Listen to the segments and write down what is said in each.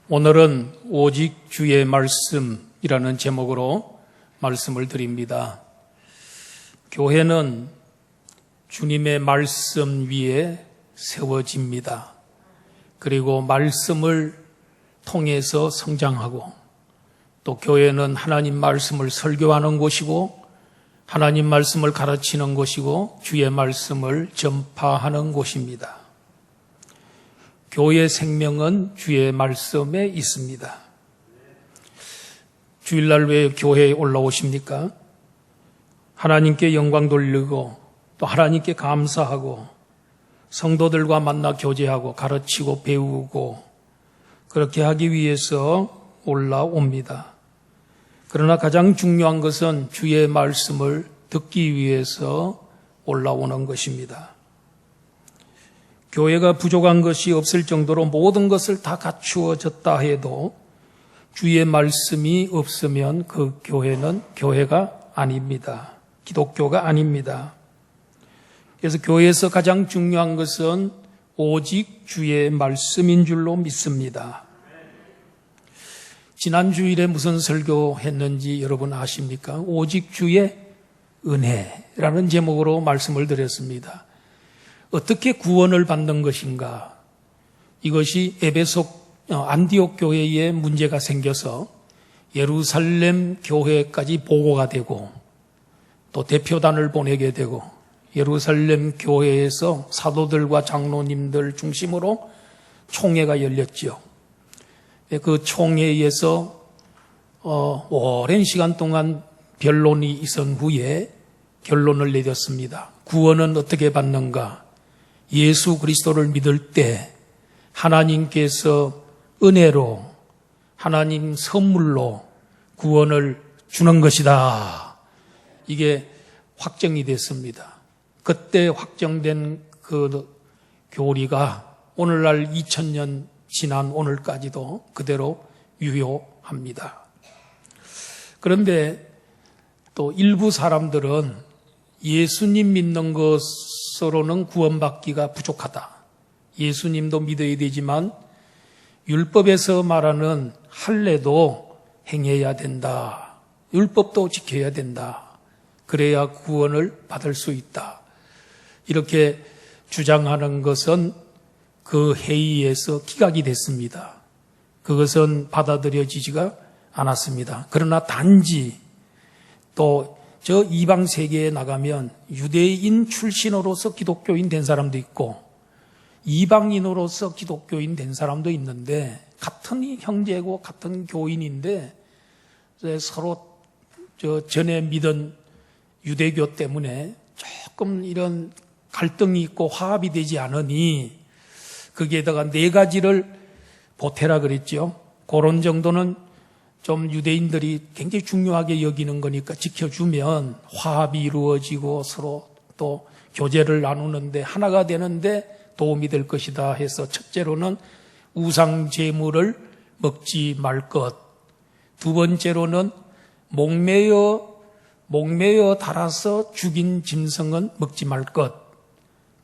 오늘은 오직 주의 말씀이라는 제목으로 말씀을 드립니다. 교회는 주님의 말씀 위에 세워집니다. 그리고 말씀을 통해서 성장하고, 또 교회는 하나님 말씀을 설교하는 곳이고, 하나님 말씀을 가르치는 곳이고, 주의 말씀을 전파하는 곳입니다. 교회의 생명은 주의 말씀에 있습니다. 주일날 왜 교회에 올라오십니까? 하나님께 영광 돌리고 또 하나님께 감사하고 성도들과 만나 교제하고 가르치고 배우고 그렇게 하기 위해서 올라옵니다. 그러나 가장 중요한 것은 주의 말씀을 듣기 위해서 올라오는 것입니다. 교회가 부족한 것이 없을 정도로 모든 것을 다 갖추어졌다 해도 주의 말씀이 없으면 그 교회는 교회가 아닙니다. 기독교가 아닙니다. 그래서 교회에서 가장 중요한 것은 오직 주의 말씀인 줄로 믿습니다. 지난 주일에 무슨 설교했는지 여러분 아십니까? 오직 주의 은혜라는 제목으로 말씀을 드렸습니다. 어떻게 구원을 받는 것인가? 이것이 에베소 안디옥 교회에 문제가 생겨서 예루살렘 교회까지 보고가 되고 또 대표단을 보내게 되고 예루살렘 교회에서 사도들과 장로님들 중심으로 총회가 열렸죠. 그 총회에서 오랜 시간 동안 변론이 있은 후에 결론을 내렸습니다. 구원은 어떻게 받는가? 예수 그리스도를 믿을 때 하나님께서 은혜로 하나님 선물로 구원을 주는 것이다. 이게 확정이 됐습니다. 그때 확정된 그 교리가 오늘날 2000년 지난 오늘까지도 그대로 유효합니다. 그런데 또 일부 사람들은 예수님 믿는 것으로는 구원받기가 부족하다. 예수님도 믿어야 되지만 율법에서 말하는 할례도 행해야 된다. 율법도 지켜야 된다. 그래야 구원을 받을 수 있다. 이렇게 주장하는 것은 그 회의에서 기각이 됐습니다. 그것은 받아들여지지가 않았습니다. 그러나 단지 또 저 이방 세계에 나가면 유대인 출신으로서 기독교인 된 사람도 있고 이방인으로서 기독교인 된 사람도 있는데 같은 형제고 같은 교인인데 서로 전에 믿은 유대교 때문에 조금 이런 갈등이 있고 화합이 되지 않으니 거기에다가 4가지를 보태라 그랬죠. 그런 정도는 좀 유대인들이 굉장히 중요하게 여기는 거니까 지켜주면 화합이 이루어지고 서로 또 교제를 나누는데 하나가 되는데 도움이 될 것이다 해서 첫째로는 우상 제물을 먹지 말 것. 두 번째로는 목매어 달아서 죽인 짐승은 먹지 말 것.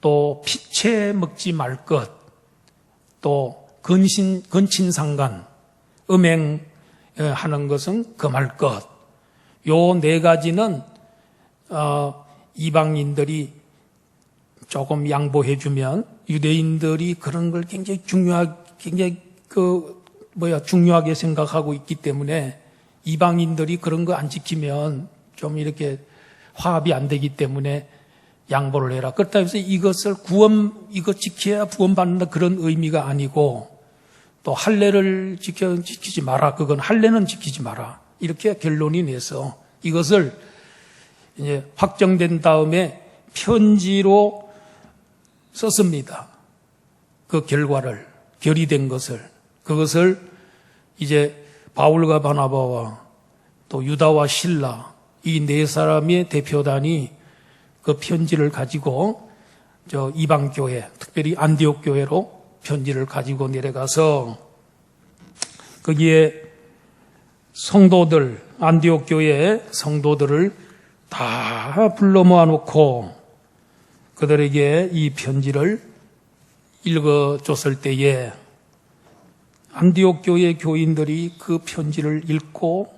또 피채 먹지 말 것. 또 근친상간, 음행하는 것은 금할 것. 요 4가지는 이방인들이 조금 양보해주면 유대인들이 그런 걸 굉장히 중요하게 생각하고 있기 때문에 이방인들이 그런 거 안 지키면 좀 이렇게 화합이 안 되기 때문에 양보를 해라. 그렇다 해서 이거 지켜야 구원받는다 그런 의미가 아니고 또 할례를 지키지 마라. 그건 할례는 지키지 마라. 이렇게 결론이 내서 이것을 이제 확정된 다음에 편지로 썼습니다. 그 결과를, 결의된 것을. 그것을 이제 바울과 바나바와 또 유다와 실라 이 4사람의 대표단이 그 편지를 가지고 이방교회, 특별히 안디옥 교회로 편지를 가지고 내려가서 거기에 성도들, 안디옥 교회의 성도들을 다 불러 모아놓고 그들에게 이 편지를 읽어줬을 때에 안디옥 교회 교인들이 그 편지를 읽고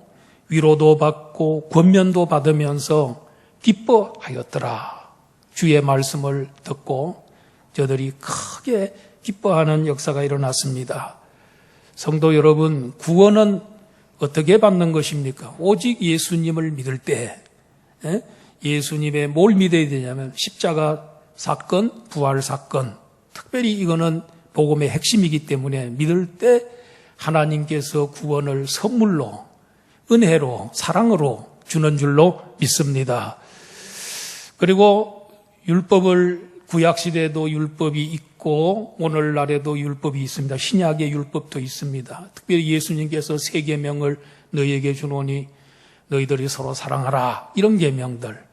위로도 받고 권면도 받으면서 기뻐하였더라. 주의 말씀을 듣고 저들이 크게 기뻐하는 역사가 일어났습니다. 성도 여러분, 구원은 어떻게 받는 것입니까? 오직 예수님을 믿을 때, 예수님의 뭘 믿어야 되냐면 십자가 사건, 부활 사건, 특별히 이거는 복음의 핵심이기 때문에 믿을 때 하나님께서 구원을 선물로, 은혜로, 사랑으로 주는 줄로 믿습니다. 그리고 율법을 구약시대에도 율법이 있고 오늘날에도 율법이 있습니다. 신약의 율법도 있습니다. 특별히 예수님께서 세 계명을 너희에게 주노니 너희들이 서로 사랑하라, 이런 계명들,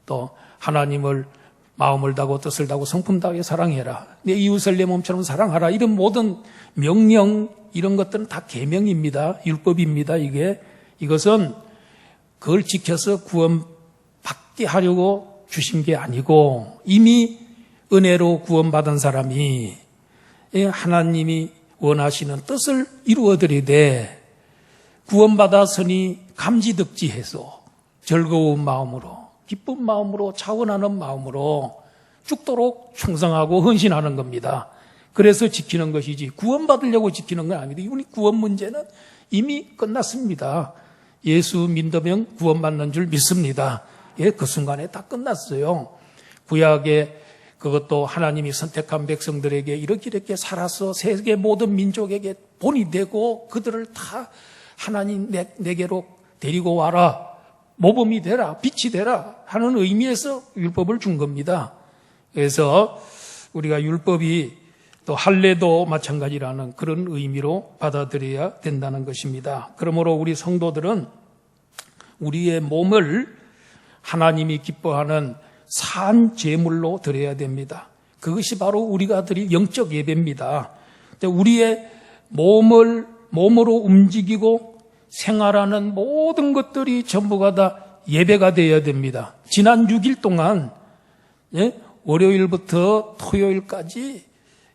또 하나님을 마음을 다하고 뜻을 다하고 성품 다하게 사랑해라, 내 이웃을 내 몸처럼 사랑하라, 이런 모든 명령, 이런 것들은 다 계명입니다. 율법입니다. 이것은 그걸 지켜서 구원받게 하려고 주신 게 아니고 이미 은혜로 구원받은 사람이 하나님이 원하시는 뜻을 이루어드리되 구원받았으니 감지덕지해서 즐거운 마음으로, 기쁜 마음으로, 차원하는 마음으로 죽도록 충성하고 헌신하는 겁니다. 그래서 지키는 것이지 구원받으려고 지키는 건 아닙니다. 이분이 구원 문제는 이미 끝났습니다. 예수 믿으면 구원받는 줄 믿습니다. 그 순간에 다 끝났어요. 구약에 그것도 하나님이 선택한 백성들에게 이렇게 살아서 세계 모든 민족에게 본이 되고 그들을 다 하나님 내게로 데리고 와라, 모범이 되라, 빛이 되라 하는 의미에서 율법을 준 겁니다. 그래서 우리가 율법이 또 할례도 마찬가지라는 그런 의미로 받아들여야 된다는 것입니다. 그러므로 우리 성도들은 우리의 몸을 하나님이 기뻐하는 산 제물로 드려야 됩니다. 그것이 바로 우리가 드릴 영적 예배입니다. 우리의 몸으로 움직이고 생활하는 모든 것들이 전부가 다 예배가 되어야 됩니다. 지난 6일 동안 월요일부터 토요일까지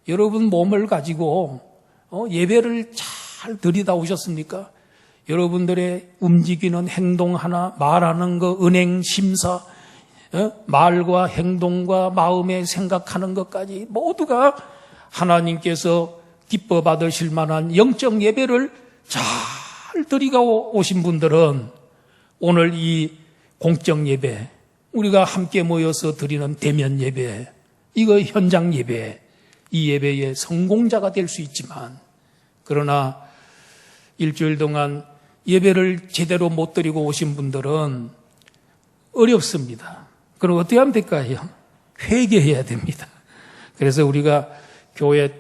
여러분 몸을 가지고 예배를 잘 드리다 오셨습니까? 여러분들의 움직이는 행동 하나, 말하는 거, 은행, 심사, 말과 행동과 마음에 생각하는 것까지 모두가 하나님께서 기뻐 받으실 만한 영적 예배를 잘 드리고 오신 분들은 오늘 이 공적 예배, 우리가 함께 모여서 드리는 대면 예배, 이거 현장 예배, 이 예배의 성공자가 될 수 있지만, 그러나 일주일 동안 예배를 제대로 못 드리고 오신 분들은 어렵습니다. 그럼 어떻게 하면 될까요? 회개해야 됩니다. 그래서 우리가 교회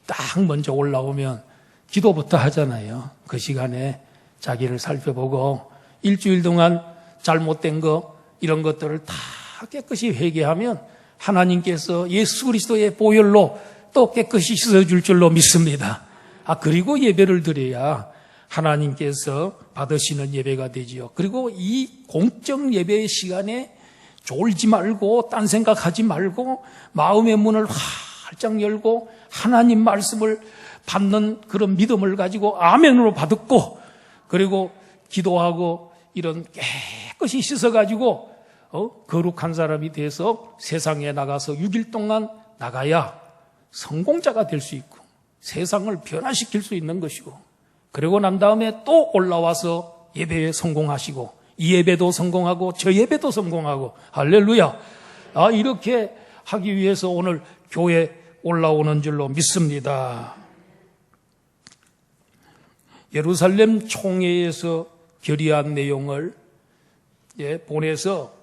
딱 먼저 올라오면 기도부터 하잖아요. 그 시간에 자기를 살펴보고 일주일 동안 잘못된 거, 이런 것들을 다 깨끗이 회개하면 하나님께서 예수 그리스도의 보혈로 또 깨끗이 씻어줄 줄로 믿습니다. 그리고 예배를 드려야 하나님께서 받으시는 예배가 되지요. 그리고 이 공적 예배의 시간에 졸지 말고 딴 생각하지 말고 마음의 문을 활짝 열고 하나님 말씀을 받는 그런 믿음을 가지고 아멘으로 받고, 그리고 기도하고 이런 깨끗이 씻어가지고 거룩한 사람이 돼서 세상에 나가서 6일 동안 나가야 성공자가 될 수 있고 세상을 변화시킬 수 있는 것이고, 그리고 난 다음에 또 올라와서 예배에 성공하시고 이 예배도 성공하고 저 예배도 성공하고, 할렐루야. 이렇게 하기 위해서 오늘 교회 올라오는 줄로 믿습니다. 예루살렘 총회에서 결의한 내용을 보내서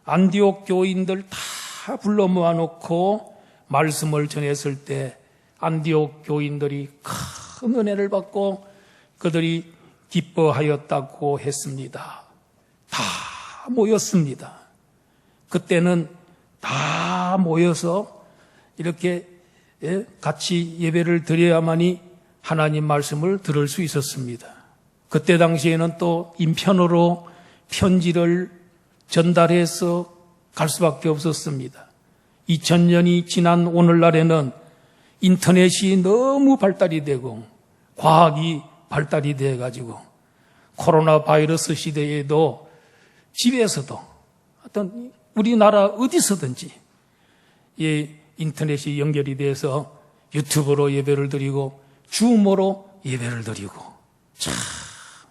안디옥 교인들 다 불러 모아놓고 말씀을 전했을 때 안디옥 교인들이 큰 은혜를 받고 그들이 기뻐하였다고 했습니다. 다 모였습니다. 그때는 다 모여서 이렇게 같이 예배를 드려야만이 하나님 말씀을 들을 수 있었습니다. 그때 당시에는 또 인편으로 편지를 전달해서 갈 수밖에 없었습니다. 2000년이 지난 오늘날에는 인터넷이 너무 발달이 되고 과학이 발달이 돼가지고 코로나 바이러스 시대에도 집에서도 어떤 우리나라 어디서든지 이 인터넷이 연결이 돼서 유튜브로 예배를 드리고 줌으로 예배를 드리고 참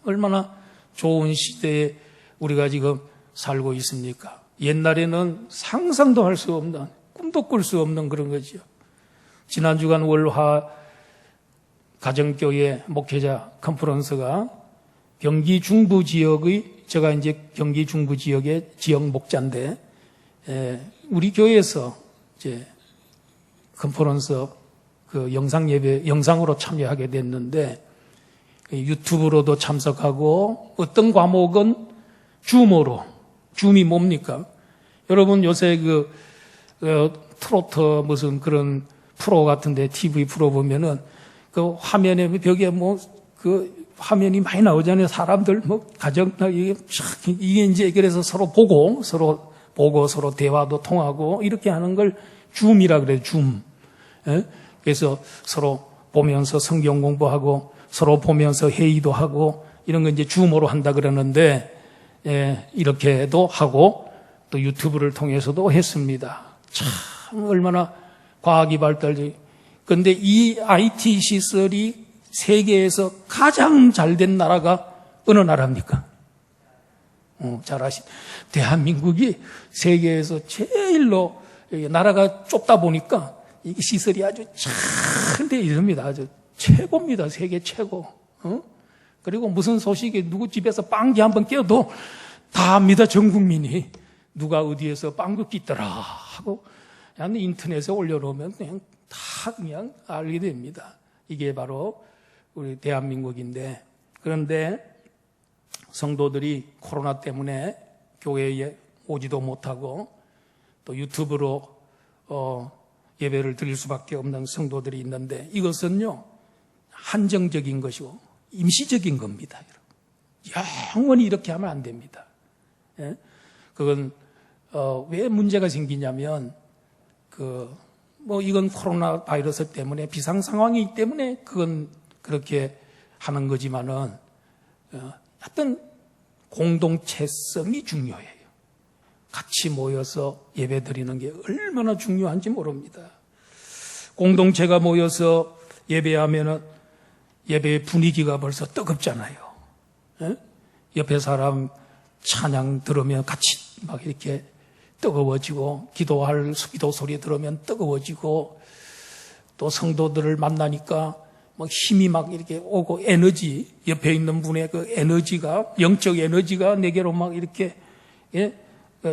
얼마나 좋은 시대에 우리가 지금 살고 있습니까? 옛날에는 상상도 할 수 없는, 꿈도 꿀 수 없는 그런 거죠. 지난 주간 월화 가정교회 목회자 컨퍼런스가 경기 중부 지역의, 제가 이제 경기 중부 지역의 지역 목자인데, 우리 교회에서 이제 컨퍼런스 그 영상 예배, 영상으로 참여하게 됐는데, 유튜브로도 참석하고, 어떤 과목은 줌으로, 줌이 뭡니까? 여러분 요새 트로트 무슨 그런 프로 같은데, TV 프로 보면은, 그 화면에 벽에 화면이 많이 나오잖아요. 사람들, 가정, 이게 이제 그래서 서로 보고 서로 대화도 통하고, 이렇게 하는 걸 줌이라 그래요, 줌. 예? 그래서 서로 보면서 성경 공부하고, 서로 보면서 회의도 하고, 이런 거 이제 줌으로 한다 그러는데, 이렇게도 하고, 또 유튜브를 통해서도 했습니다. 참, 얼마나 과학이 발달돼. 근데 이 IT 시설이 세계에서 가장 잘된 나라가 어느 나라입니까? 잘 대한민국이 세계에서 제일로, 나라가 좁다 보니까 이 시설이 아주 잘 돼 있습니다. 아주 최고입니다. 세계 최고. 그리고 무슨 소식이 누구 집에서 빵기 한번 깨어도 다 압니다. 전 국민이. 누가 어디에서 빵 굽기 있더라 하고 그냥 인터넷에 올려놓으면 그냥 알게 됩니다. 이게 바로 우리 대한민국인데, 그런데 성도들이 코로나 때문에 교회에 오지도 못하고 또 유튜브로 예배를 드릴 수밖에 없는 성도들이 있는데, 이것은요 한정적인 것이고 임시적인 겁니다. 영원히 이렇게 하면 안 됩니다. 예? 그건 왜 문제가 생기냐면 이건 코로나 바이러스 때문에 비상 상황이기 때문에 그건 그렇게 하는 거지만은 어떤 공동체성이 중요해요. 같이 모여서 예배 드리는 게 얼마나 중요한지 모릅니다. 공동체가 모여서 예배하면은 예배의 분위기가 벌써 뜨겁잖아요. 예? 옆에 사람 찬양 들으면 같이 막 이렇게 뜨거워지고, 기도할 기도 소리 들으면 뜨거워지고, 또 성도들을 만나니까 막 힘이 막 이렇게 오고, 에너지, 옆에 있는 분의 그 에너지가, 영적 에너지가 내게로 막 이렇게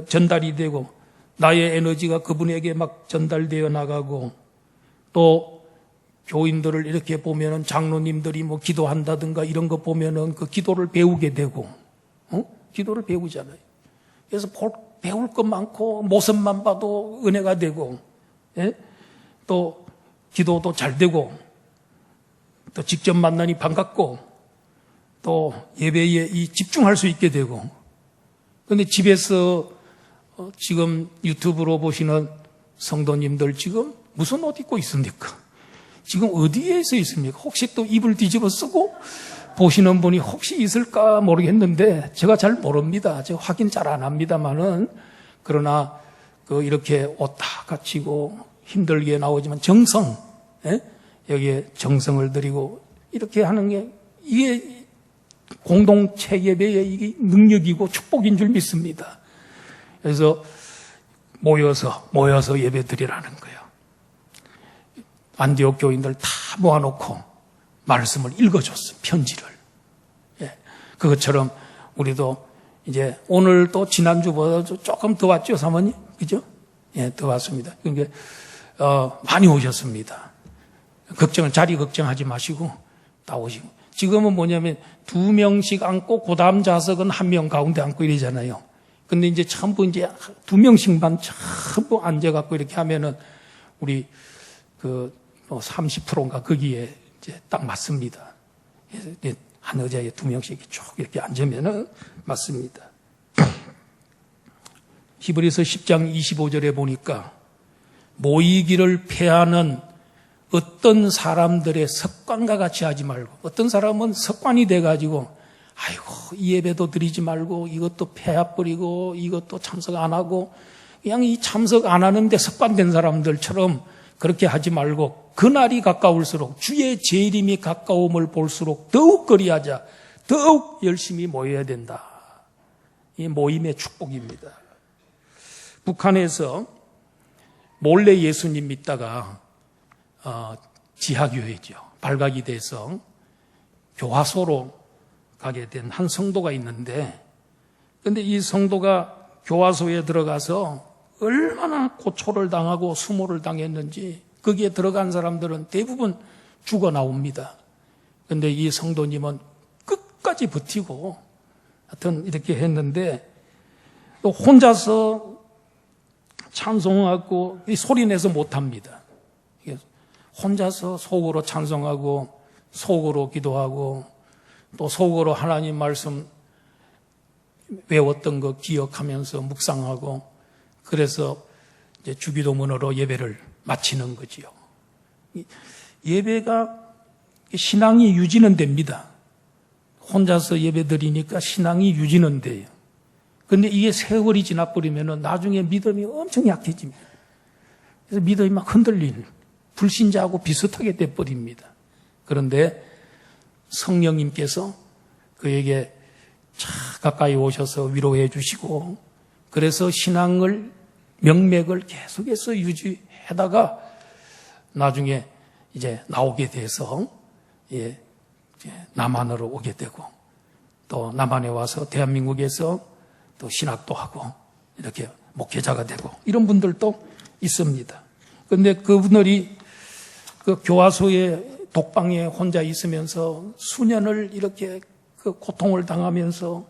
전달이 되고, 나의 에너지가 그분에게 막 전달되어 나가고, 또 교인들을 이렇게 보면은 장로님들이 뭐 기도한다든가 이런 거 보면은 그 기도를 배우게 되고, 기도를 배우잖아요. 그래서 배울 것 많고 모습만 봐도 은혜가 되고, 또 기도도 잘 되고, 또 직접 만나니 반갑고, 또 예배에 집중할 수 있게 되고. 그런데 집에서 지금 유튜브로 보시는 성도님들 지금 무슨 옷 입고 있습니까? 지금 어디에서 있습니까? 혹시 또 입을 뒤집어 쓰고 보시는 분이 혹시 있을까 모르겠는데, 제가 잘 모릅니다. 제가 확인 잘 안 합니다만은, 그러나 이렇게 옷 다 갖추고 힘들게 나오지만 정성, 여기에 정성을 들이고 이렇게 하는 게, 이게 공동체 예배의 이게 능력이고 축복인 줄 믿습니다. 그래서 모여서 예배 드리라는 거예요. 안디옥 교인들 다 모아놓고 말씀을 읽어줬어, 편지를. 그것처럼 우리도 이제 오늘 또 지난주보다 조금 더 왔죠, 사모님? 그죠? 더 왔습니다. 그러니까, 많이 오셨습니다. 자리 걱정하지 마시고, 다 오시고. 지금은 뭐냐면, 2명씩 앉고, 그 다음 좌석은 1명 가운데 앉고 이러잖아요. 근데 이제 전부 이제 2명씩만 전부 앉아갖고 이렇게 하면은, 우리 30%인가 거기에 이제 딱 맞습니다. 한 의자에 2명씩 쭉 이렇게 앉으면은 맞습니다. 히브리서 10장 25절에 보니까 모이기를 패하는 어떤 사람들의 습관과 같이 하지 말고, 어떤 사람은 습관이 돼가지고 아이고 이 예배도 드리지 말고 이것도 폐합버리고 이것도 참석 안 하고 그냥 이 참석 안 하는데 습관된 사람들처럼 그렇게 하지 말고, 그날이 가까울수록 주의 재림이 가까움을 볼수록 더욱 그리하자, 더욱 열심히 모여야 된다. 이 모임의 축복입니다. 북한에서 몰래 예수님 믿다가 지하교회죠, 발각이 돼서 교화소로 가게 된 한 성도가 있는데, 근데 이 성도가 교화소에 들어가서 얼마나 고초를 당하고 수모를 당했는지 거기에 들어간 사람들은 대부분 죽어 나옵니다. 근데 이 성도님은 끝까지 버티고 하여튼 이렇게 했는데, 또 혼자서 찬송하고 소리 내서 못합니다. 혼자서 속으로 찬송하고 속으로 기도하고 또 속으로 하나님 말씀 외웠던 거 기억하면서 묵상하고, 그래서 이제 주기도문으로 예배를 마치는 거지요. 예배가 신앙이 유지는 됩니다. 혼자서 예배 드리니까 신앙이 유지는 돼요. 근데 이게 세월이 지나버리면 나중에 믿음이 엄청 약해집니다. 그래서 믿음이 막 흔들리는, 불신자하고 비슷하게 돼버립니다. 그런데 성령님께서 그에게 가까이 오셔서 위로해 주시고, 그래서 신앙을, 명맥을 계속해서 유지하다가 나중에 이제 나오게 돼서 이제 남한으로 오게 되고, 또 남한에 와서 대한민국에서 또 신학도 하고 이렇게 목회자가 되고 이런 분들도 있습니다. 그런데 그분들이 그 교화소에 독방에 혼자 있으면서 수년을 이렇게 그 고통을 당하면서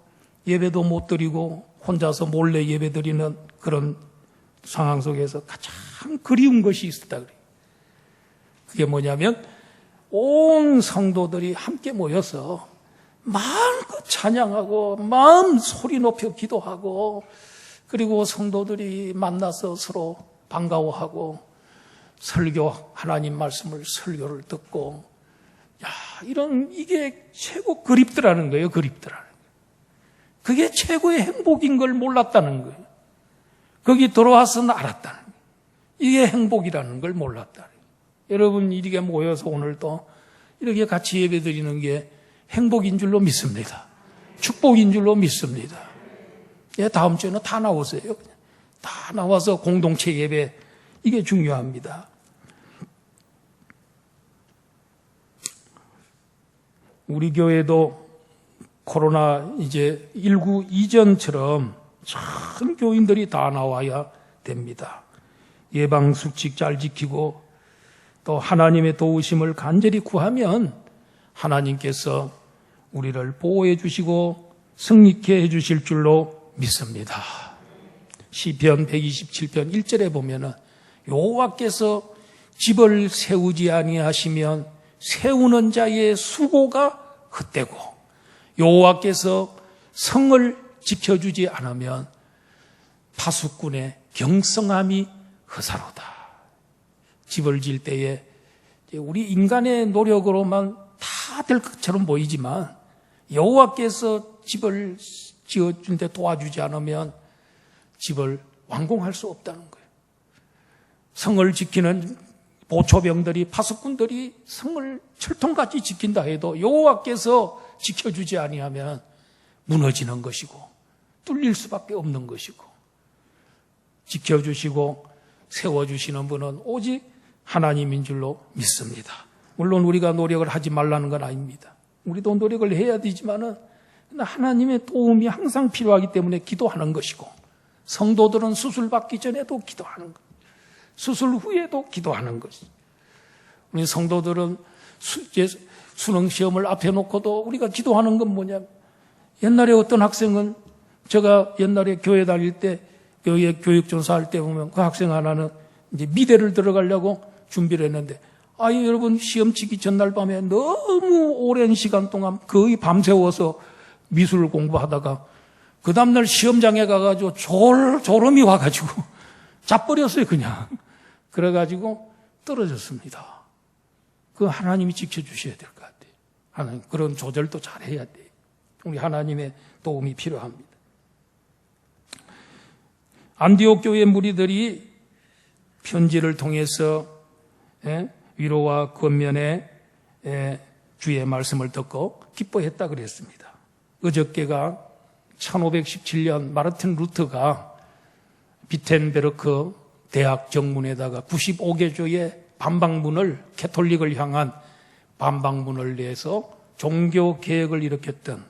예배도 못 드리고 혼자서 몰래 예배 드리는 그런 상황 속에서 가장 그리운 것이 있었다 그래요. 그게 뭐냐면 온 성도들이 함께 모여서 마음껏 찬양하고 마음 소리 높여 기도하고, 그리고 성도들이 만나서 서로 반가워하고 설교, 하나님 말씀을 설교를 듣고, 이게 최고 그립더라는 거예요. 그립더라는 거예요. 그게 최고의 행복인 걸 몰랐다는 거예요. 거기 들어와서는 알았다는 거예요. 이게 행복이라는 걸 몰랐다는 거예요. 여러분, 이렇게 모여서 오늘도 이렇게 같이 예배 드리는 게 행복인 줄로 믿습니다. 축복인 줄로 믿습니다. 다음 주에는 다 나오세요. 다 나와서 공동체 예배, 이게 중요합니다. 우리 교회도 코로나 이제 19 이전처럼 전 교인들이 다 나와야 됩니다. 예방수칙 잘 지키고 또 하나님의 도우심을 간절히 구하면 하나님께서 우리를 보호해 주시고 승리케 해 주실 줄로 믿습니다. 시편 127편 1절에 보면은 여호와께서 집을 세우지 아니하시면 세우는 자의 수고가 헛되고 여호와께서 성을 지켜주지 않으면 파수꾼의 경성함이 허사로다. 집을 지을 때에 우리 인간의 노력으로만 다 될 것처럼 보이지만 여호와께서 집을 지어준데 도와주지 않으면 집을 완공할 수 없다는 거예요. 성을 지키는 보초병들이, 파수꾼들이 성을 철통같이 지킨다 해도 여호와께서 지켜주지 아니하면 무너지는 것이고 뚫릴 수밖에 없는 것이고, 지켜주시고 세워주시는 분은 오직 하나님인 줄로 믿습니다. 물론 우리가 노력을 하지 말라는 건 아닙니다. 우리도 노력을 해야 되지만은 하나님의 도움이 항상 필요하기 때문에 기도하는 것이고, 성도들은 수술 받기 전에도 기도하는 것, 수술 후에도 기도하는 것이. 우리 성도들은 수능 시험을 앞에 놓고도 우리가 기도하는 건 뭐냐? 옛날에 어떤 학생은, 제가 옛날에 교회 다닐 때 교회 교육전사 할 때 보면 그 학생 하나는 이제 미대를 들어가려고 준비를 했는데, 여러분 시험 치기 전날 밤에 너무 오랜 시간 동안 거의 밤새워서 미술 공부하다가 그 다음날 시험장에 가가지고 졸음이 와가지고 자버렸어요, 그냥. 그래가지고 떨어졌습니다. 그 하나님이 지켜주셔야 될 것 같아요. 하나님, 그런 조절도 잘해야 돼요. 우리 하나님의 도움이 필요합니다. 안디옥 교회 무리들이 편지를 통해서 위로와 권면의 주의 말씀을 듣고 기뻐했다 그랬습니다. 어저께가 1517년 마르틴 루터가 비텐베르크 대학 정문에다가 95개조의 반박문을, 캐톨릭을 향한 반박문을 내서 종교개혁을 일으켰던,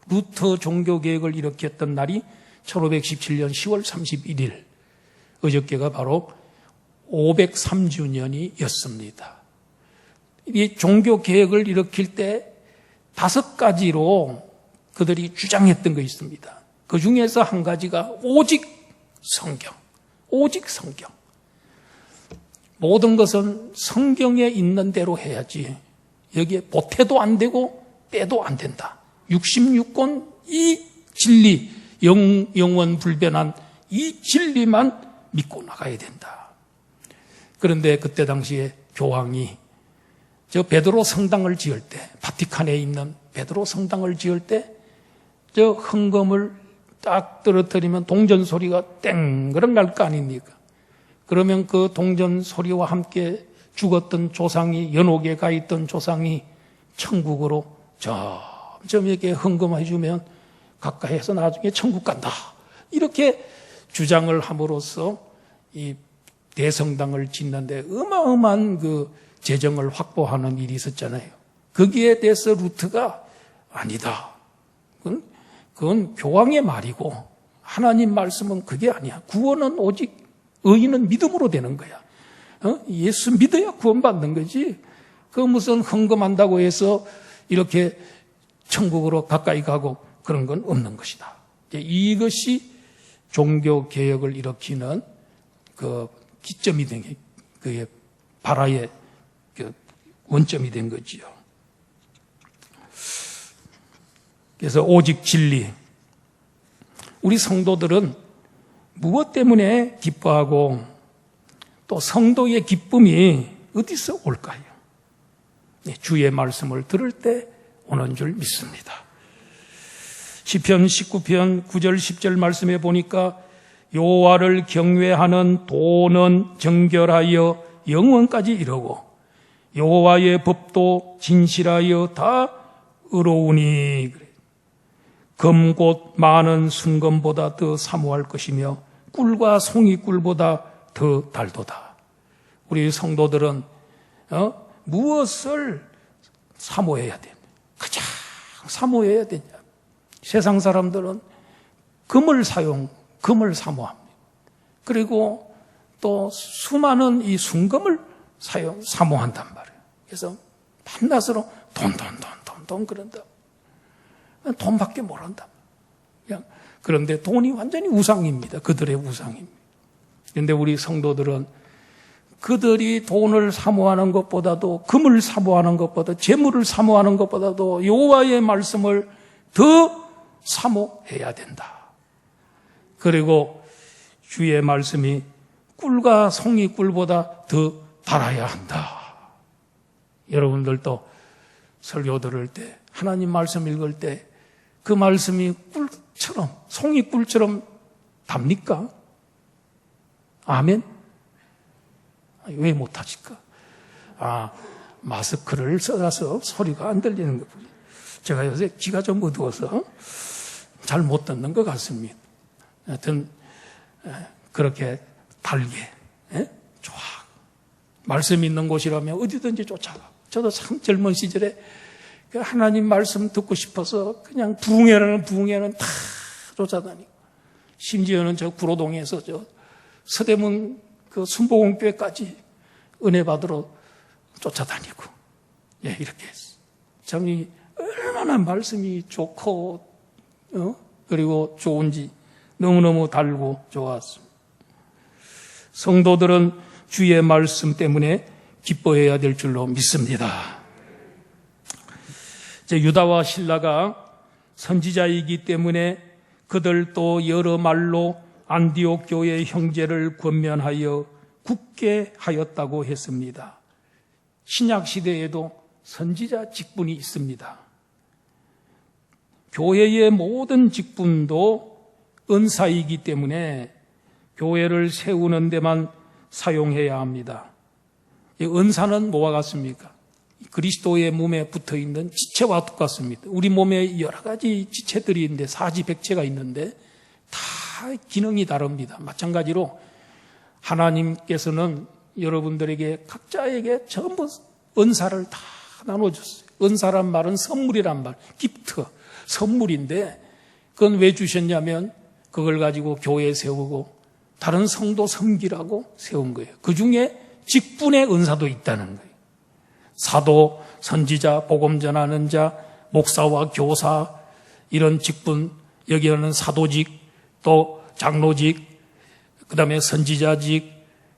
루터 종교개혁을 일으켰던 날이 1517년 10월 31일, 어저께가 바로 503주년이었습니다. 이 종교개혁을 일으킬 때 5가지로 그들이 주장했던 것이 있습니다. 그 중에서 한 가지가 오직 성경, 오직 성경. 모든 것은 성경에 있는 대로 해야지 여기에 보태도 안 되고 빼도 안 된다. 66권 이 진리, 영원 불변한 이 진리만 믿고 나가야 된다. 그런데 그때 당시에 교황이 저 베드로 성당을 지을 때, 바티칸에 있는 베드로 성당을 지을 때 저 헌금을 딱 떨어뜨리면 동전 소리가 땡그런 날 거 아닙니까? 그러면 그 동전 소리와 함께 죽었던 조상이, 연옥에 가 있던 조상이 천국으로 점점에게 헌금해 주면 가까이에서 나중에 천국 간다. 이렇게 주장을 함으로써 이 대성당을 짓는데 어마어마한 그 재정을 확보하는 일이 있었잖아요. 거기에 대해서 루트가 아니다. 그건 교황의 말이고 하나님 말씀은 그게 아니야. 구원은 오직 의인은 믿음으로 되는 거야. 예수 믿어야 구원받는 거지. 그 무슨 헌금한다고 해서 이렇게 천국으로 가까이 가고 그런 건 없는 것이다. 이것이 종교개혁을 일으키는 그 기점이 된 게, 그의 발화의 그 원점이 된 거지요. 그래서 오직 진리. 우리 성도들은 무엇 때문에 기뻐하고 또 성도의 기쁨이 어디서 올까요? 주의 말씀을 들을 때 오는 줄 믿습니다. 시편 19편 9절 10절 말씀에 보니까 여호와를 경외하는 도는 정결하여 영원까지 이르고 여호와의 법도 진실하여 다 의로우니 검곧 많은 순금보다 더 사모할 것이며 꿀과 송이꿀보다 더 달도다. 우리 성도들은 무엇을 사모해야 되냐? 가장 사모해야 되냐? 세상 사람들은 금을 사모합니다. 그리고 또 수많은 이 순금을 사모한단 말이에요. 그래서 밤낮으로 돈 그런다. 돈밖에 모른다. 그런데 돈이 완전히 우상입니다. 그들의 우상입니다. 그런데 우리 성도들은 그들이 돈을 사모하는 것보다도, 금을 사모하는 것보다, 재물을 사모하는 것보다도 여호와의 말씀을 더 사모해야 된다. 그리고 주의 말씀이 꿀과 송이꿀보다 더 달아야 한다. 여러분들도 설교 들을 때, 하나님 말씀 읽을 때 그 말씀이 꿀처럼, 송이꿀처럼 답니까? 아멘? 왜 못하실까? 마스크를 써서 소리가 안 들리는 거군요. 제가 요새 귀가 좀 어두워서 잘 못 듣는 것 같습니다. 하여튼 그렇게 달게 좋아. 말씀 있는 곳이라면 어디든지 쫓아가. 저도 참 젊은 시절에 하나님 말씀 듣고 싶어서 그냥 부흥회는 다 쫓아다니고, 심지어는 저 구로동에서 저 서대문 그 순복음교회까지 은혜 받으러 쫓아다니고, 이렇게 했어. 참 이 얼마나 말씀이 좋고 그리고 좋은지 너무너무 달고 좋았습니다. 성도들은 주의 말씀 때문에 기뻐해야 될 줄로 믿습니다. 유다와 신라가 선지자이기 때문에 그들도 여러 말로 안디옥 교회 형제를 권면하여 굳게 하였다고 했습니다. 신약 시대에도 선지자 직분이 있습니다. 교회의 모든 직분도 은사이기 때문에 교회를 세우는 데만 사용해야 합니다. 이 은사는 뭐와 같습니까? 그리스도의 몸에 붙어있는 지체와 똑같습니다. 우리 몸에 여러 가지 지체들이 있는데 사지백체가 있는데 다 기능이 다릅니다. 마찬가지로 하나님께서는 여러분들에게 각자에게 전부 은사를 다 나눠줬어요. 은사란 말은 선물이란 말, 기프트, 선물인데 그건 왜 주셨냐면 그걸 가지고 교회 세우고 다른 성도 섬기라고 세운 거예요. 그 중에 직분의 은사도 있다는 거예요. 사도, 선지자, 복음 전하는 자, 목사와 교사 이런 직분, 여기에는 사도직, 또 장로직, 그 다음에 선지자직,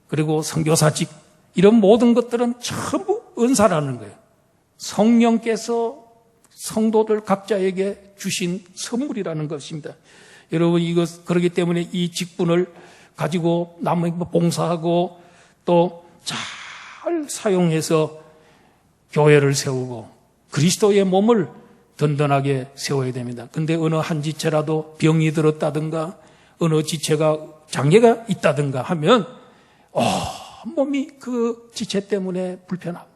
그리고 선교사직 이런 모든 것들은 전부 은사라는 거예요. 성령께서 성도들 각자에게 주신 선물이라는 것입니다. 여러분 이것 그렇기 때문에 이 직분을 가지고 남에게 봉사하고 또 잘 사용해서 교회를 세우고 그리스도의 몸을 든든하게 세워야 됩니다. 근데 어느 한 지체라도 병이 들었다든가 어느 지체가 장애가 있다든가 하면 몸이 그 지체 때문에 불편합니다.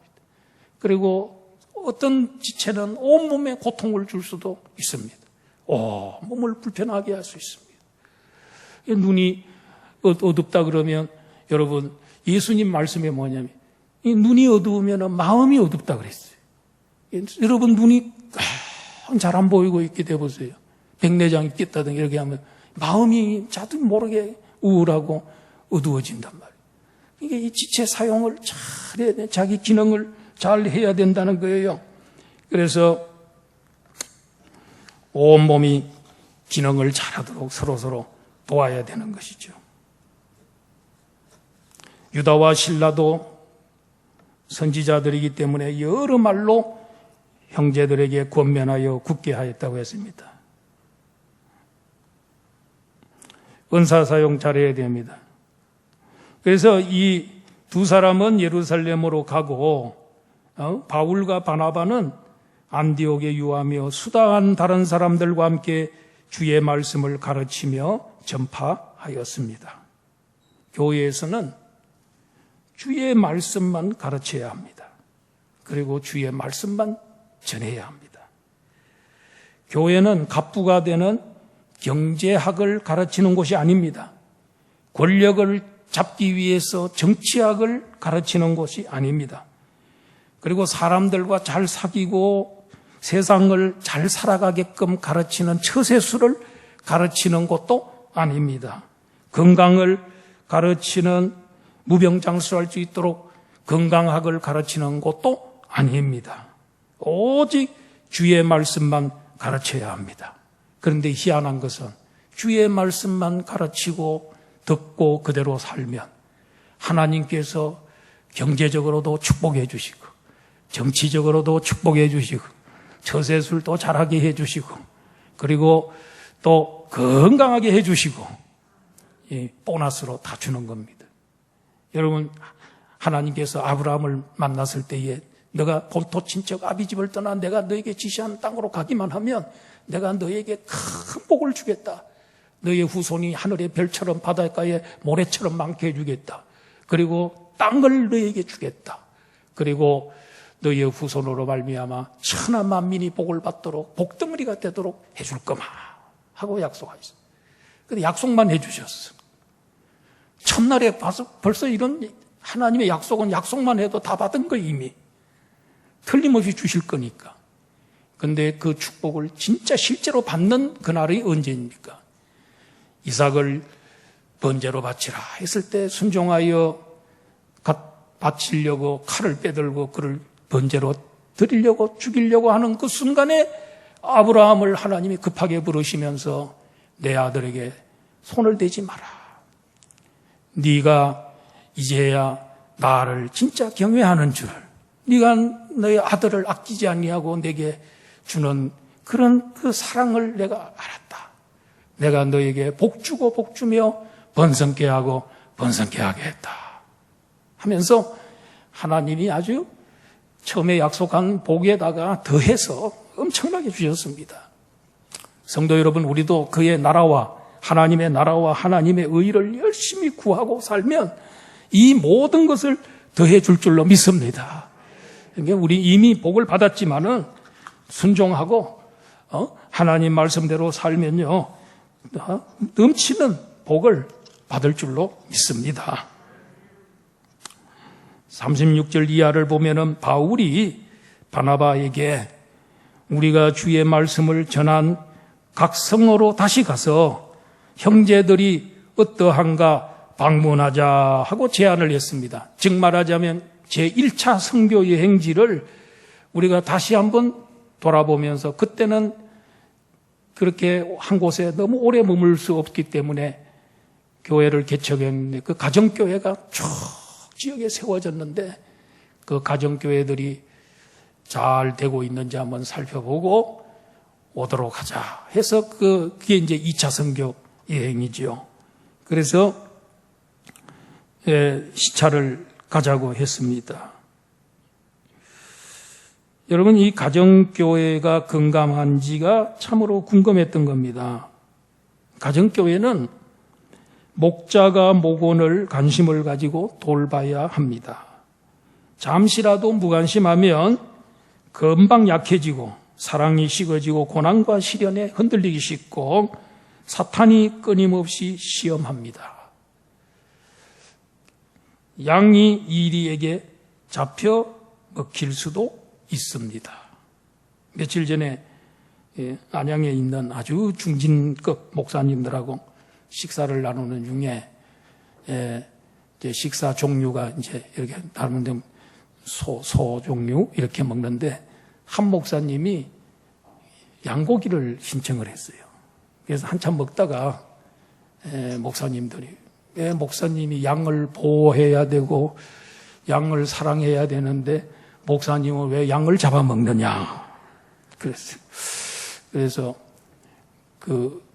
그리고 어떤 지체는 온몸에 고통을 줄 수도 있습니다. 몸을 불편하게 할 수 있습니다. 눈이 어둡다 그러면 여러분 예수님 말씀이 뭐냐면 이 눈이 어두우면 마음이 어둡다 그랬어요. 여러분 눈이 잘 안 보이고 있게 돼보세요. 백내장이 꼈다든가 이렇게 하면 마음이 자도 모르게 우울하고 어두워진단 말이에요. 이게 이 지체 사용을 잘 해야 돼. 자기 기능을 잘 해야 된다는 거예요. 그래서 온몸이 기능을 잘하도록 서로서로 도와야 되는 것이죠. 유다와 실라도 선지자들이기 때문에 여러 말로 형제들에게 권면하여 굳게 하였다고 했습니다. 은사 사용 잘해야 됩니다. 그래서 이 두 사람은 예루살렘으로 가고 바울과 바나바는 안디옥에 유하며 수다한 다른 사람들과 함께 주의 말씀을 가르치며 전파하였습니다. 교회에서는 주의 말씀만 가르쳐야 합니다. 그리고 주의 말씀만 전해야 합니다. 교회는 갑부가 되는 경제학을 가르치는 곳이 아닙니다. 권력을 잡기 위해서 정치학을 가르치는 곳이 아닙니다. 그리고 사람들과 잘 사귀고 세상을 잘 살아가게끔 가르치는 처세술을 가르치는 곳도 아닙니다. 건강을 가르치는 무병장수할 수 있도록 건강학을 가르치는 곳도 아닙니다. 오직 주의 말씀만 가르쳐야 합니다. 그런데 희한한 것은 주의 말씀만 가르치고 듣고 그대로 살면 하나님께서 경제적으로도 축복해 주시고 정치적으로도 축복해 주시고 처세술도 잘하게 해 주시고 그리고 또 건강하게 해 주시고 보너스로 다 주는 겁니다. 여러분 하나님께서 아브라함을 만났을 때에 너가 본토 친척 아비집을 떠나 내가 너에게 지시한 땅으로 가기만 하면 내가 너에게 큰 복을 주겠다. 너의 후손이 하늘의 별처럼 바닷가의 모래처럼 많게 해주겠다. 그리고 땅을 너에게 주겠다. 그리고 너의 후손으로 말미암아 천하 만민이 복을 받도록 복덩어리가 되도록 해줄 거마 하고 약속하셨어요. 근데 약속만 해주셨어. 첫날에 벌써 이런 하나님의 약속은 약속만 해도 다 받은 거 이미. 틀림없이 주실 거니까. 근데 그 축복을 진짜 실제로 받는 그날이 언제입니까? 이삭을 번제로 바치라 했을 때 순종하여 바치려고 칼을 빼들고 그를 번제로 드리려고 죽이려고 하는 그 순간에 아브라함을 하나님이 급하게 부르시면서 내 아들에게 손을 대지 마라. 네가 이제야 나를 진짜 경외하는 줄, 네가 너의 아들을 아끼지 아니하고 내게 주는 그런 그 사랑을 내가 알았다. 내가 너에게 복주고 복주며 번성케 하고 번성케 하게 했다 하면서 하나님이 아주 처음에 약속한 복에다가 더해서 엄청나게 주셨습니다. 성도 여러분, 우리도 그의 나라와 하나님의 의를 열심히 구하고 살면 이 모든 것을 더해 줄 줄로 믿습니다. 그러니까 우리 이미 복을 받았지만은 순종하고 하나님 말씀대로 살면요 넘치는 복을 받을 줄로 믿습니다. 36절 이하를 보면은 바울이 바나바에게 우리가 주의 말씀을 전한 각 성으로 다시 가서 형제들이 어떠한가 방문하자 하고 제안을 했습니다. 즉 말하자면 제1차 선교 여행지를 우리가 다시 한번 돌아보면서, 그때는 그렇게 한 곳에 너무 오래 머물 수 없기 때문에 교회를 개척했는데, 그 가정교회가 쭉 지역에 세워졌는데 그 가정교회들이 잘 되고 있는지 한번 살펴보고 오도록 하자 해서 그게 이제 2차 선교 여행이지요. 그래서 시차를 가자고 했습니다. 여러분, 이 가정교회가 건강한지가 참으로 궁금했던 겁니다. 가정교회는 목자가 목원을 관심을 가지고 돌봐야 합니다. 잠시라도 무관심하면 금방 약해지고 사랑이 식어지고 고난과 시련에 흔들리기 쉽고 사탄이 끊임없이 시험합니다. 양이 이리에게 잡혀 먹힐 수도 있습니다. 며칠 전에 안양에 있는 아주 중진급 목사님들하고 식사를 나누는 중에 식사 종류가 이제 이렇게 나누는데 소 종류 이렇게 먹는데 한 목사님이 양고기를 신청을 했어요. 그래서 한참 먹다가 목사님들이 목사님이 양을 보호해야 되고 양을 사랑해야 되는데 목사님은 왜 양을 잡아먹느냐 그랬어요. 그래서 그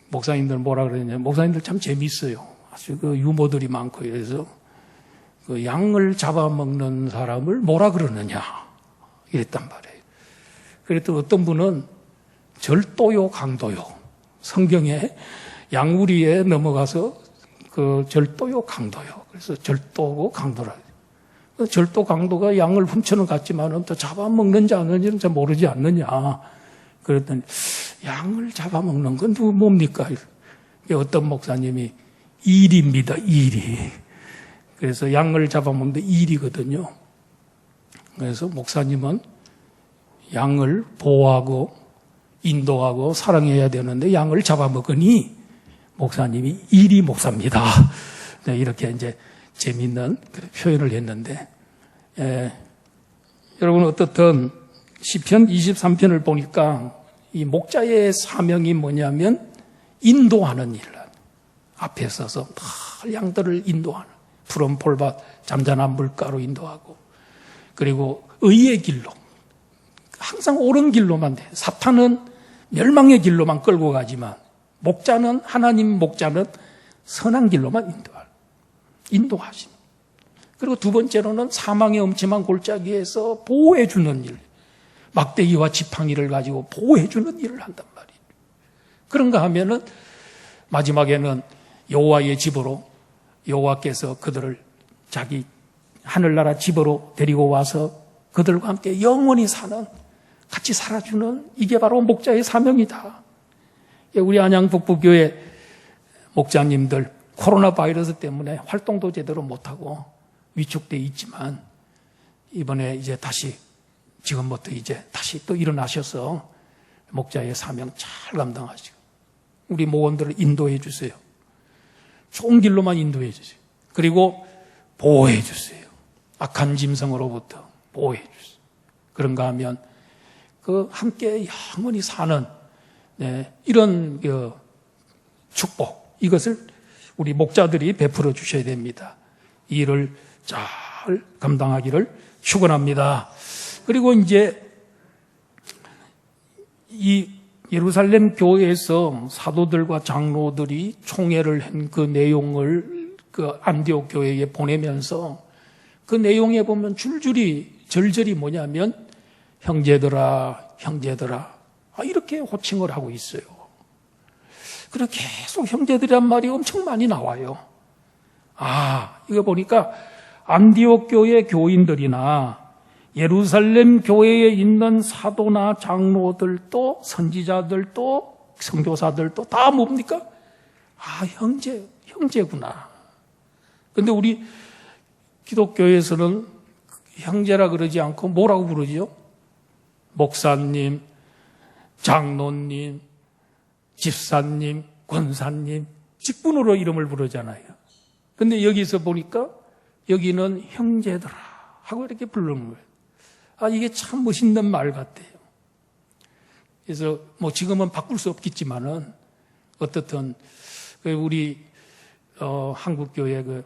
목사님들 뭐라 그러냐, 목사님들 참 재밌어요. 아주 그 유머들이 많고, 그래서 그 양을 잡아먹는 사람을 뭐라 그러느냐 이랬단 말이에요. 그랬더니 어떤 분은 절도요 강도요, 성경에 양우리에 넘어가서 그 절도요 강도요, 그래서 절도고 강도라. 절도 강도가 양을 훔쳐는 갔지만은 또 잡아먹는지 안 먹는지는 잘 모르지 않느냐. 그랬더니 양을 잡아먹는 건 뭡니까? 어떤 목사님이 일입니다. 일이. 그래서 양을 잡아먹는 일이거든요. 그래서 목사님은 양을 보호하고 인도하고 사랑해야 되는데 양을 잡아먹으니 목사님이 일이 목사입니다. 네, 이렇게 이제 재미있는 표현을 했는데, 여러분 어떻든 시편 23편을 보니까 이 목자의 사명이 뭐냐면 인도하는 일. 앞에 서서 늘 양들을 인도하는, 푸른 폴밭 잠잠한 물가로 인도하고, 그리고 의의 길로, 항상 옳은 길로만 돼. 사탄은 멸망의 길로만 끌고 가지만 목자는, 하나님 목자는 선한 길로만 인도하시는. 그리고 두 번째로는 사망의 엄침한 골짜기에서 보호해주는 일, 막대기와 지팡이를 가지고 보호해주는 일을 한단 말이에요. 그런가 하면은 마지막에는 여호와의 집으로, 여호와께서 그들을 자기 하늘나라 집으로 데리고 와서 그들과 함께 영원히 사는, 같이 살아주는, 이게 바로 목자의 사명이다. 우리 안양 북부교회 목자님들 코로나 바이러스 때문에 활동도 제대로 못하고 위축되어 있지만 이번에 이제 다시, 지금부터 이제 다시 또 일어나셔서 목자의 사명 잘 감당하시고 우리 목원들을 인도해 주세요. 좋은 길로만 인도해 주세요. 그리고 보호해 주세요. 악한 짐승으로부터 보호해 주세요. 그런가 하면 그 함께 영원히 사는, 이런 축복, 이것을 우리 목자들이 베풀어 주셔야 됩니다. 이 일을 잘 감당하기를 축원합니다. 그리고 이제 이 예루살렘 교회에서 사도들과 장로들이 총회를 한 그 내용을 그 안디옥 교회에 보내면서 그 내용에 보면 줄줄이 절절히 뭐냐면 형제들아, 형제들아 이렇게 호칭을 하고 있어요. 그리고 계속 형제들이란 말이 엄청 많이 나와요. 이거 보니까 안디옥 교회 교인들이나 예루살렘 교회에 있는 사도나 장로들도 선지자들도 선교사들도 다 뭡니까? 형제구나. 근데 우리 기독교에서는 형제라 그러지 않고 뭐라고 부르지요? 목사님, 장로님, 집사님, 권사님, 직분으로 이름을 부르잖아요. 근데 여기서 보니까 여기는 형제들아 하고 이렇게 부르는 거예요. 이게 참 멋있는 말 같아요. 그래서 뭐 지금은 바꿀 수 없겠지만은 어떻든 우리 한국교회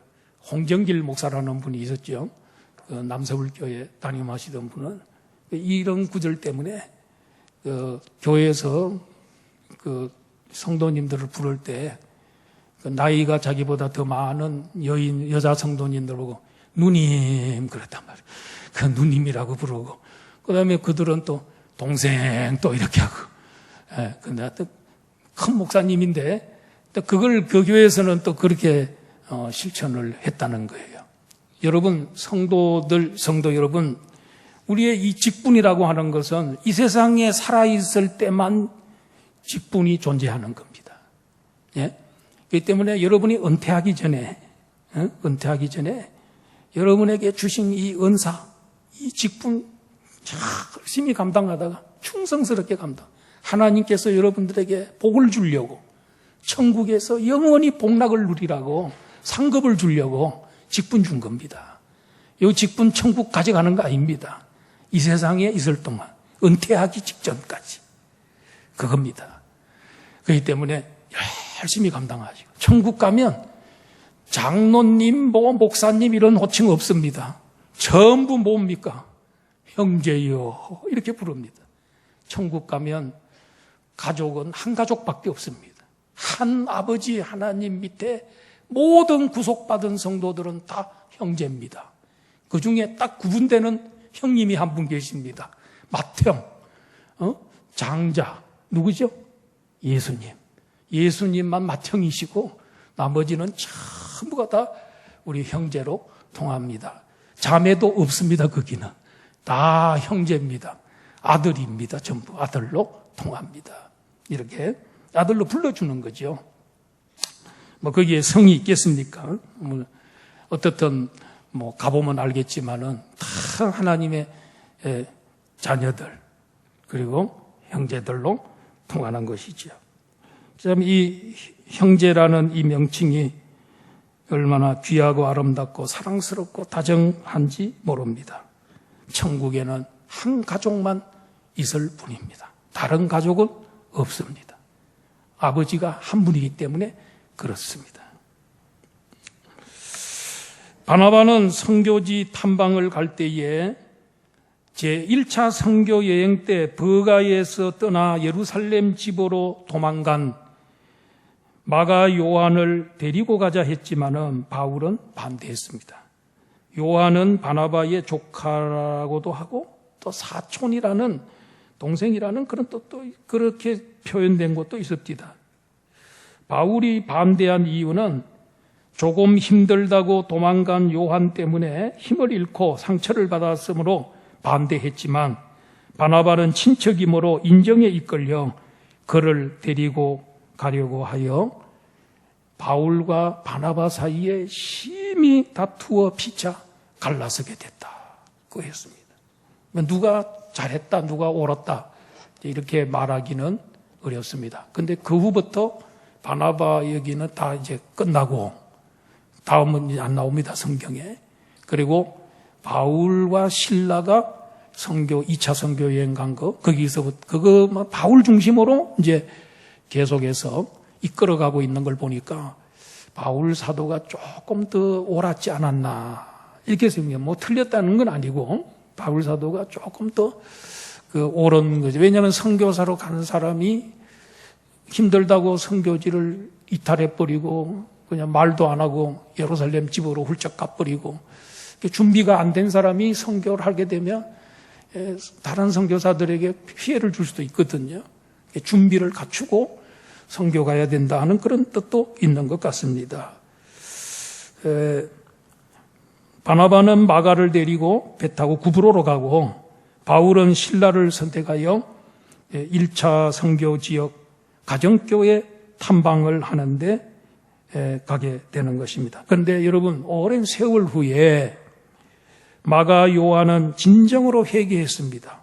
홍정길 목사라는 분이 있었죠. 남서울교회 담임하시던 분은 이런 구절 때문에 교회에서 성도님들을 부를 때 나이가 자기보다 더 많은 여자 성도님들 보고 누님 그랬단 말이에요. 그 누님이라고 부르고 그 다음에 그들은 또 동생 또 이렇게 하고 근데 하여튼 큰 목사님인데 그걸 그 교회에서는 또 그렇게 실천을 했다는 거예요. 여러분 성도 여러분 우리의 이 직분이라고 하는 것은 이 세상에 살아있을 때만 직분이 존재하는 겁니다. 예? 그렇기 때문에 여러분이 은퇴하기 전에 여러분에게 주신 이 은사, 이 직분 잘 열심히 감당하다가 충성스럽게 하나님께서 여러분들에게 복을 주려고 천국에서 영원히 복락을 누리라고 상급을 주려고 직분 준 겁니다. 이 직분 천국 가져가는 거 아닙니다. 이 세상에 있을 동안 은퇴하기 직전까지 그겁니다. 그렇기 때문에 열심히 감당하시고 천국 가면 장로님, 목사님 이런 호칭 없습니다. 전부 뭡니까? 형제요 이렇게 부릅니다. 천국 가면 가족은 한 가족밖에 없습니다. 한 아버지 하나님 밑에 모든 구속받은 성도들은 다 형제입니다. 그 중에 딱 구분되는 형님이 한 분 계십니다. 맏형, 장자 누구죠? 예수님. 예수님만 맏형이시고 나머지는 전부가 다 우리 형제로 통합니다. 자매도 없습니다. 거기는 다 형제입니다. 아들입니다. 전부 아들로 통합니다. 이렇게 아들로 불러주는 거죠. 뭐 거기에 성이 있겠습니까? 어떻든 뭐 가보면 알겠지만은 다 하나님의 자녀들 그리고 형제들로 통하는 것이죠. 참 이 형제라는 이 명칭이 얼마나 귀하고 아름답고 사랑스럽고 다정한지 모릅니다. 천국에는 한 가족만 있을 뿐입니다. 다른 가족은 없습니다. 아버지가 한 분이기 때문에 그렇습니다. 바나바는 선교지 탐방을 갈 때에 제1차 선교 여행 때 버가에서 떠나 예루살렘 집으로 도망간 마가 요한을 데리고 가자 했지만은 바울은 반대했습니다. 요한은 바나바의 조카라고도 하고 또 사촌이라는 동생이라는 그런 또 그렇게 표현된 것도 있습니다. 바울이 반대한 이유는 조금 힘들다고 도망간 요한 때문에 힘을 잃고 상처를 받았으므로 반대했지만 바나바는 친척이므로 인정에 이끌려 그를 데리고 가려고 하여 바울과 바나바 사이에 심히 다투어 피차 갈라서게 됐다고 했습니다. 누가 잘했다, 누가 옳았다 이렇게 말하기는 어렵습니다. 그런데 그 후부터 바나바 얘기는 다 이제 끝나고 다음은 이제 안 나옵니다, 성경에. 그리고 바울과 실라가 2차 선교 여행 간 거, 거기서부터, 그거 바울 중심으로 이제 계속해서 이끌어가고 있는 걸 보니까 바울 사도가 조금 더 옳았지 않았나. 이렇게 생각해요. 뭐 틀렸다는 건 아니고, 바울 사도가 조금 더 옳은 거죠. 왜냐하면 선교사로 가는 사람이 힘들다고 선교지를 이탈해버리고, 그냥 말도 안 하고 예루살렘 집으로 훌쩍 가버리고, 준비가 안 된 사람이 선교를 하게 되면 다른 선교사들에게 피해를 줄 수도 있거든요. 준비를 갖추고 선교 가야 된다 하는 그런 뜻도 있는 것 같습니다. 바나바는 마가를 데리고 배 타고 구브로로 가고 바울은 신라를 선택하여 1차 선교 지역 가정교회 탐방을 하는데 가게 되는 것입니다. 그런데 여러분, 오랜 세월 후에 마가 요한은 진정으로 회개했습니다.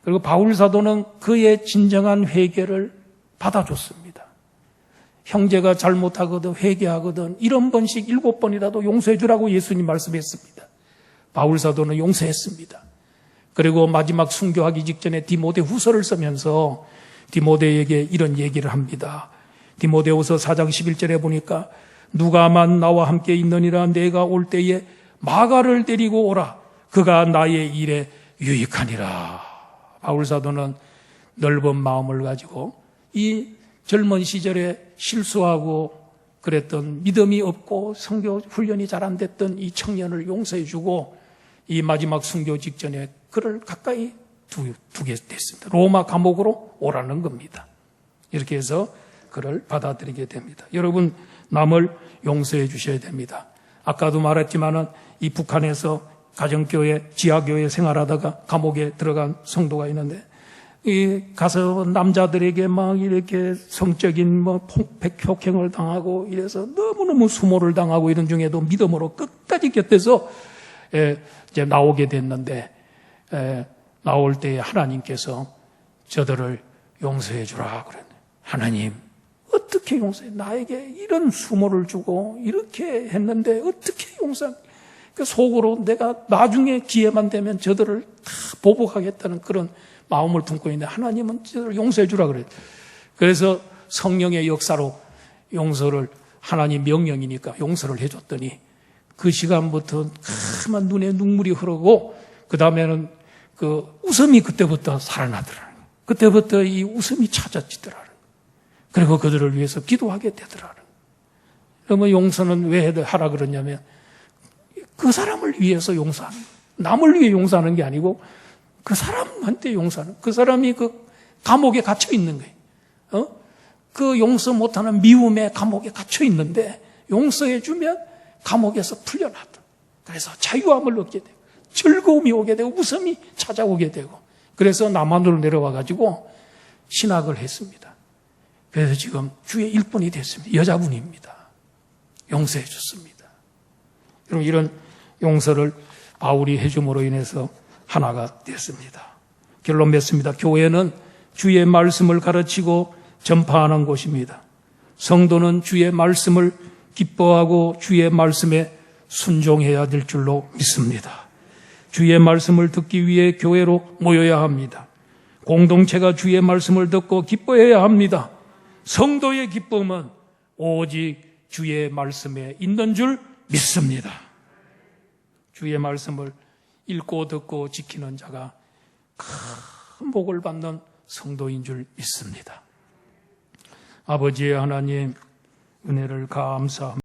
그리고 바울 사도는 그의 진정한 회개를 받아줬습니다. 형제가 잘못하거든 회개하거든 1번씩 7번이라도 용서해 주라고 예수님 말씀했습니다. 바울 사도는 용서했습니다. 그리고 마지막 순교하기 직전에 디모데 후서를 쓰면서 디모데에게 이런 얘기를 합니다. 디모데후서 4장 11절에 보니까 누가만 나와 함께 있느니라 내가 올 때에 마가를 데리고 오라. 그가 나의 일에 유익하니라. 바울 사도는 넓은 마음을 가지고 이 젊은 시절에 실수하고 그랬던 믿음이 없고 선교 훈련이 잘 안 됐던 이 청년을 용서해 주고 이 마지막 순교 직전에 그를 가까이 두게 됐습니다. 로마 감옥으로 오라는 겁니다. 이렇게 해서 그를 받아들이게 됩니다. 여러분, 남을 용서해 주셔야 됩니다. 아까도 말했지만은 이 북한에서 가정교회, 지하교회 생활하다가 감옥에 들어간 성도가 있는데 이 가서 남자들에게 막 이렇게 성적인 폭행을 당하고 이래서 너무너무 수모를 당하고 이런 중에도 믿음으로 끝까지 곁에서 이제 나오게 됐는데 나올 때에 하나님께서 저들을 용서해 주라 그랬네. 하나님, 어떻게 용서해? 나에게 이런 수모를 주고 이렇게 했는데 어떻게 용서해? 그 속으로 내가 나중에 기회만 되면 저들을 다 보복하겠다는 그런 마음을 품고 있는데 하나님은 저들을 용서해 주라 그래요. 그래서 성령의 역사로 용서를 하나님 명령이니까 용서를 해줬더니 그 시간부터 까만 눈에 눈물이 흐르고 그 다음에는 그 웃음이 그때부터 살아나더라는 거예요. 그때부터 이 웃음이 찾아지더라는 거예요. 그리고 그들을 위해서 기도하게 되더라는 거예요. 그러면 용서는 왜 하라 그러냐면 그 사람을 위해서 용서하는 거예요. 남을 위해 용서하는 게 아니고 그 사람한테 용서하는 거예요. 그 사람이 그 감옥에 갇혀 있는 거예요. 그 용서 못하는 미움의 감옥에 갇혀 있는데 용서해 주면 감옥에서 풀려나다. 그래서 자유함을 얻게 되고 즐거움이 오게 되고 웃음이 찾아오게 되고 그래서 남한으로 내려와 가지고 신학을 했습니다. 그래서 지금 주의 일꾼이 됐습니다. 여자분입니다. 용서해 줬습니다. 여러분, 이런 용서를 바울이 해줌으로 인해서 하나가 됐습니다. 결론 맺습니다. 교회는 주의 말씀을 가르치고 전파하는 곳입니다. 성도는 주의 말씀을 기뻐하고 주의 말씀에 순종해야 될 줄로 믿습니다. 주의 말씀을 듣기 위해 교회로 모여야 합니다. 공동체가 주의 말씀을 듣고 기뻐해야 합니다. 성도의 기쁨은 오직 주의 말씀에 있는 줄 믿습니다. 주의 말씀을 읽고 듣고 지키는 자가 큰 복을 받는 성도인 줄 믿습니다. 아버지의 하나님, 은혜를 감사합니다.